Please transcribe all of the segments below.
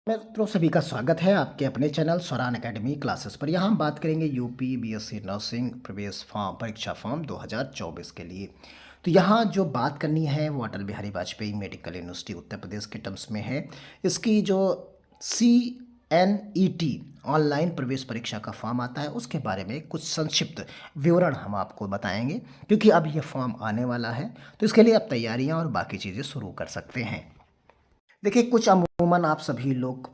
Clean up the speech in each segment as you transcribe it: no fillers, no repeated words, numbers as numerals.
मित्रों सभी का स्वागत है आपके अपने चैनल स्वरान एकेडमी क्लासेस पर। यहाँ हम बात करेंगे यूपी बीएससी नर्सिंग प्रवेश फॉर्म परीक्षा फॉर्म 2024 के लिए। तो यहाँ जो बात करनी है वो अटल बिहारी वाजपेयी मेडिकल यूनिवर्सिटी उत्तर प्रदेश के टर्म्स में है। इसकी जो CNET ऑनलाइन प्रवेश परीक्षा का फॉर्म आता है उसके बारे में कुछ संक्षिप्त विवरण हम आपको बताएंगे, क्योंकि अब ये फॉर्म आने वाला है तो इसके लिए आप तैयारियाँ और बाकी चीज़ें शुरू कर सकते हैं। देखिए, कुछ अमूमन आप सभी लोग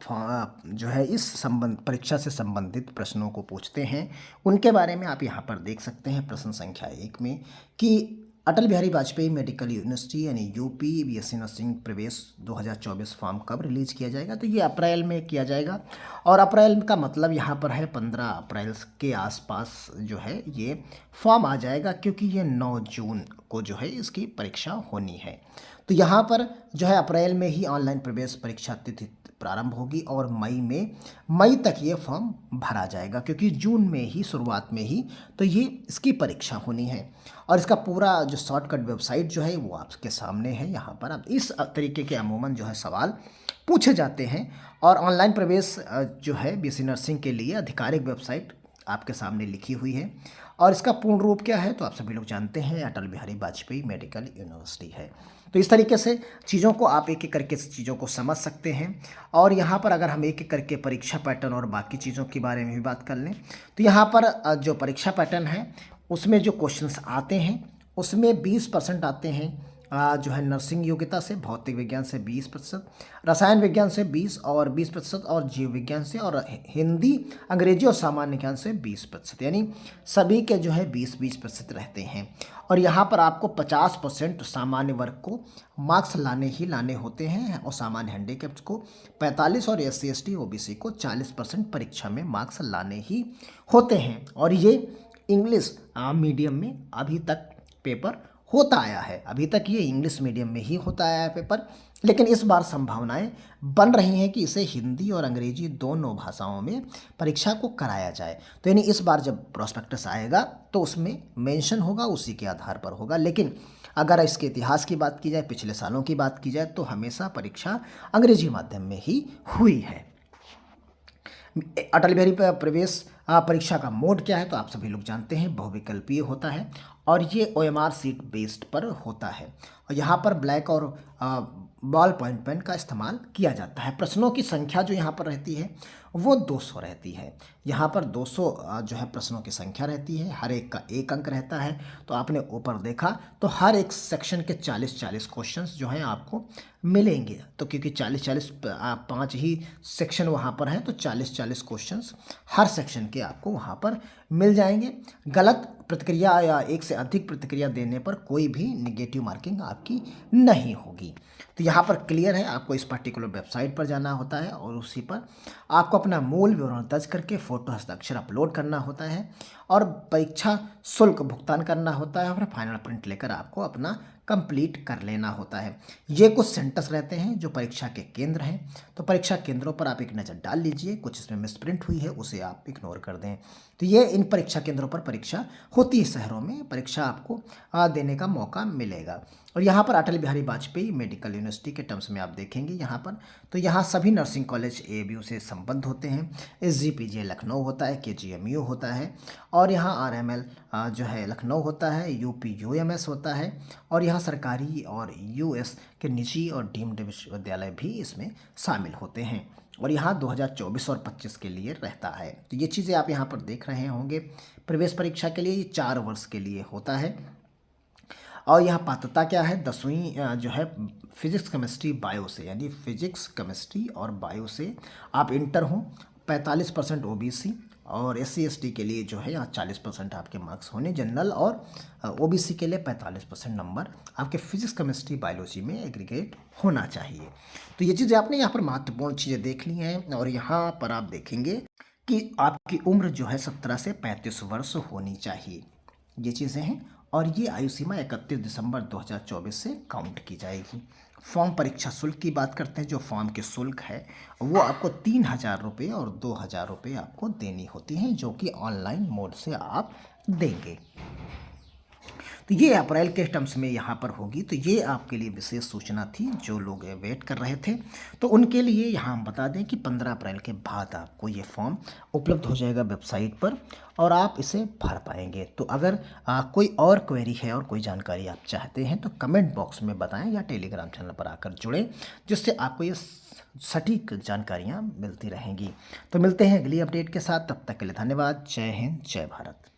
जो है इस संबंध परीक्षा से संबंधित प्रश्नों को पूछते हैं, उनके बारे में आप यहाँ पर देख सकते हैं। प्रश्न संख्या 1 में कि अटल बिहारी वाजपेयी मेडिकल यूनिवर्सिटी यानी यूपी बीएससी नर्सिंग प्रवेश 2024 फॉर्म कब रिलीज किया जाएगा। तो ये अप्रैल में किया जाएगा, और अप्रैल का मतलब यहाँ पर है 15 अप्रैल के आसपास जो है ये फॉर्म आ जाएगा, क्योंकि ये 9 जून को जो है इसकी परीक्षा होनी है। तो यहाँ पर जो है अप्रैल में ही ऑनलाइन प्रवेश परीक्षा तिथि प्रारंभ होगी और मई तक ये फॉर्म भरा जाएगा, क्योंकि जून में ही शुरुआत में ही तो ये इसकी परीक्षा होनी है। और इसका पूरा जो शॉर्टकट वेबसाइट जो है वो आपके सामने है। यहाँ पर अब इस तरीके के अमूमन जो है सवाल पूछे जाते हैं। और ऑनलाइन प्रवेश जो है बीएससी नर्सिंग के लिए आधिकारिक वेबसाइट आपके सामने लिखी हुई है। और इसका पूर्ण रूप क्या है तो आप सभी लोग जानते हैं, अटल बिहारी वाजपेयी मेडिकल यूनिवर्सिटी है। तो इस तरीके से चीज़ों को आप एक एक करके चीज़ों को समझ सकते हैं। और यहाँ पर अगर हम एक एक करके परीक्षा पैटर्न और बाकी चीज़ों के बारे में भी बात कर लें तो यहाँ पर जो परीक्षा पैटर्न है उसमें जो क्वेश्चंस आते हैं उसमें 20% आते हैं जो है नर्सिंग योग्यता से, भौतिक विज्ञान से 20%, रसायन विज्ञान से 20 और 20% और जीव विज्ञान से, और हिंदी अंग्रेजी और सामान्य ज्ञान से 20%, यानी सभी के जो है 20-20% रहते हैं। और यहाँ पर आपको 50% सामान्य वर्ग को मार्क्स लाने होते हैं, और सामान्य हैंडीकैप्स को 45 और SC ST OBC को 40% परीक्षा में मार्क्स लाने ही होते हैं। और ये इंग्लिश मीडियम में अभी तक पेपर होता आया है, अभी तक ये इंग्लिश मीडियम में ही होता आया है पेपर। लेकिन इस बार संभावनाएं बन रही हैं कि इसे हिंदी और अंग्रेजी दोनों भाषाओं में परीक्षा को कराया जाए। तो यानी इस बार जब प्रोस्पेक्टस आएगा तो उसमें मेंशन होगा, उसी के आधार पर होगा। लेकिन अगर इसके इतिहास की बात की जाए, पिछले सालों की बात की जाए, तो हमेशा परीक्षा अंग्रेजी माध्यम में ही हुई है। अटल बिहारी प्रवेश परीक्षा का मोड क्या है तो आप सभी लोग जानते हैं, बहुविकल्पीय होता है और ये OMR सीट बेस्ड पर होता है। और यहाँ पर ब्लैक और बॉल पॉइंट पेन का इस्तेमाल किया जाता है। प्रश्नों की संख्या जो यहाँ पर रहती है वो 200 रहती है। यहाँ पर 200 जो है प्रश्नों की संख्या रहती है, हर एक का 1 अंक रहता है। तो आपने ऊपर देखा तो हर एक सेक्शन के 40-40 क्वेश्चंस जो हैं आपको मिलेंगे। तो क्योंकि 40-40 5 ही सेक्शन वहाँ पर हैं तो 40-40 क्वेश्चंस हर सेक्शन के आपको वहाँ पर मिल जाएंगे। गलत प्रतिक्रिया या एक से अधिक प्रतिक्रिया देने पर कोई भी निगेटिव मार्किंग आपकी नहीं होगी। तो यहाँ पर क्लियर है, आपको इस पर्टिकुलर वेबसाइट पर जाना होता है और उसी पर आपको अपना मूल विवरण दर्ज करके फोटो हस्ताक्षर अपलोड करना होता है और परीक्षा शुल्क भुगतान करना होता है, और फाइनल प्रिंट लेकर आपको अपना कंप्लीट कर लेना होता है। ये कुछ सेंटर्स रहते हैं जो परीक्षा के केंद्र हैं। तो परीक्षा केंद्रों पर आप एक नज़र डाल लीजिए, कुछ इसमें मिसप्रिंट हुई है उसे आप इग्नोर कर दें। तो ये इन परीक्षा केंद्रों पर परीक्षा होती है, शहरों में परीक्षा आपको देने का मौका मिलेगा। और यहाँ पर अटल बिहारी वाजपेयी मेडिकल यूनिवर्सिटी के टर्म्स में आप देखेंगे यहाँ पर, तो यहाँ सभी नर्सिंग कॉलेज ABU से संबद्ध होते हैं। SGPJ लखनऊ होता है, KGMU होता है, और यहाँ RML जो है लखनऊ होता है, UPUMS होता है, और यहाँ सरकारी और US के निजी और डीम्ड विश्वविद्यालय भी इसमें शामिल होते हैं। और यहाँ 2024 और 25 के लिए रहता है। तो ये चीज़ें आप यहाँ पर देख रहे होंगे। प्रवेश परीक्षा के लिए ये 4 वर्ष के लिए होता है। और यहाँ पात्रता क्या है, 10वीं जो है फिजिक्स केमिस्ट्री बायो से, यानी फिजिक्स केमिस्ट्री और बायो से आप इंटर हों। 45% OBC और SC ST के लिए जो है यहाँ 40% आपके मार्क्स होने। जनरल और OBC के लिए 45% नंबर आपके फिजिक्स केमिस्ट्री बायोलॉजी में एग्रीगेट होना चाहिए। तो ये चीज़ें आपने यहाँ पर महत्वपूर्ण चीज़ें देख ली हैं। और यहाँ पर आप देखेंगे कि आपकी उम्र जो है 17 से 35 वर्ष होनी चाहिए। ये चीज़ें हैं, और ये आयु सीमा 31 दिसंबर 2024 से काउंट की जाएगी। फॉर्म परीक्षा शुल्क की बात करते हैं। जो फॉर्म के शुल्क है वो आपको 3000 रुपये और 2000 रुपये आपको देनी होती हैं, जो कि ऑनलाइन मोड से आप देंगे। तो ये अप्रैल के टर्म्स में यहाँ पर होगी। तो ये आपके लिए विशेष सूचना थी जो लोग वेट कर रहे थे। तो उनके लिए यहाँ हम बता दें कि 15 अप्रैल के बाद आपको ये फॉर्म उपलब्ध हो जाएगा वेबसाइट पर और आप इसे भर पाएंगे। तो अगर कोई और क्वेरी है और कोई जानकारी आप चाहते हैं तो कमेंट बॉक्स में बताएं या टेलीग्राम चैनल पर आकर जुड़ें, जिससे आपको ये सटीक जानकारियाँ मिलती रहेंगी। तो मिलते हैं अगली अपडेट के साथ, तब तक के लिए धन्यवाद। जय हिंद, जय भारत।